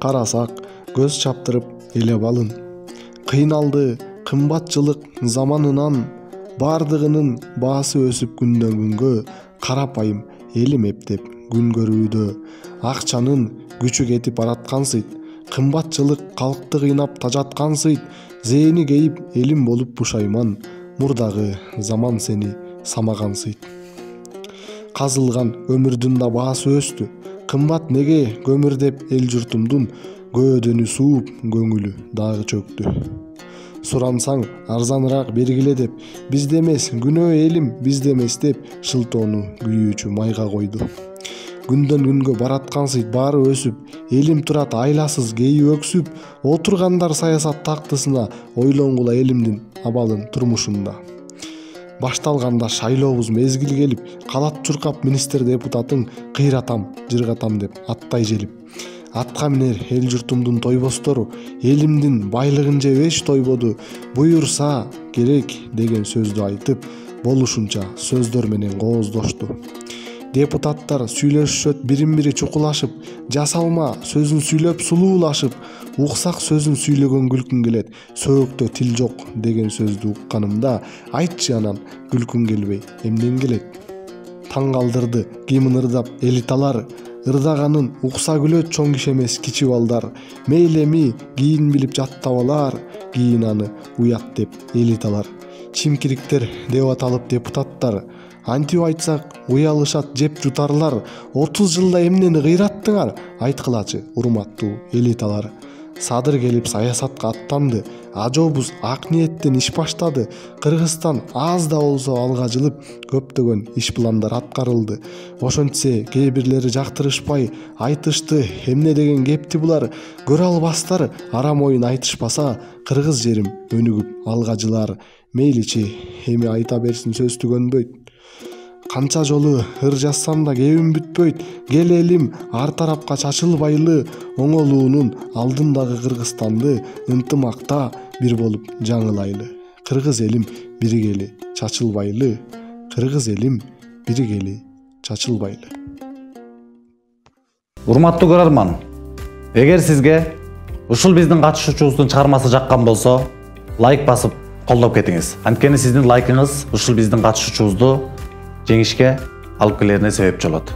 карасак көз чаптырып элеп алын. Кыйналды кымбатчылык заманынан, бардыгынын баасы өсүп күндөн күнгө, карапайым элим эптеп күн көрүүдө. Акчанын күчү кетип бараткансыйт, кымбатчылык калкты кыйнап тажаткансыйт, зээни кейип элим болуп пушайман, мурдагы заман сени самагансыйт. Казылган өмүрдүн да баасы өстү, кымбат неге көмүр деп эл журтумдун көөдөнү сууп көңүлү дагы чөктү. Сурансаң арзаныраак бергиле деп, бизде эмес күнөө элим бизде эмес деп шылтоону күйүүчү майга койду. Күндөн күнгө бараткансыйт баары өсүп, элим турат айласыз кейи өксүп, отургандар саясат тактысына ойлонгула элимдин абалын турмушунда. Башталганда шайлообуз мезгил келип, калат чуркап министр депутатын кыйратам, жыргатам деп аттай желип. Атка минер эл журтумдун тойбостору элимдин байлыгын жеп эч тойбоду, буюрса керек деген сөздү айтып, болушунча сөздөр менен кооздошту. Депутаттар сүйлөшөт, бирин-бири чукулашып, жасалма сөзүн сүйлөп сулуулашып, уксак сөзүн сүйлөгөн күлкүм келет, сөөктө тил жок деген сөздү укканымда, айтчы анан күлкүм келбей эмнен келет? Таң калдырды кийимин ырдап элиталар, ырдаганын укса күлөт чоң киши эмес кичи балдар. Мейли эми кийин билип жаттап алар, кийин аны уят деп элиталар. Чимкириктер деп аталып депутаттар, антип айтсак уялышат жеп жутарлар. 30 жылда эмнени кыйраттыңар, айткылачы урматтуу элиталар. Садыр келип саясатка аттанды, ажообуз ак ниеттен иш баштады. Кыргызстан аз да болсо алга жылып, көптөгөн иш пландар аткарылды. Ошентсе кээ бирлери жактырышпай айтышты, эмне деген кепти булар, көрө албастар, арам оюн айтышпаса, кыргыз жерим өнүгүп алга жылар. Мейличи эми айта берсин, сөз түгөнбөйт. Канча жолу ыр жазсам да кебим бүтпөйт, кел элим ар тарапка чачылбайлы, оңолуунун алдындагы Кыргызстанды ынтымакта бир болуп жаңылайлы. Кыргыз элим биригели чачылбайлы, кыргыз элим биригели чачылбайлы. Урматтуу көрөрман, эгер сизге ушул биздин катышуучубуздун чыгармасы жаккан болсо, лайк басып колдоп кетиңиз. Анткени сиздин лайкыңыз ушул биздин катышуучубузду жеңишке алып келерине себепчи болот.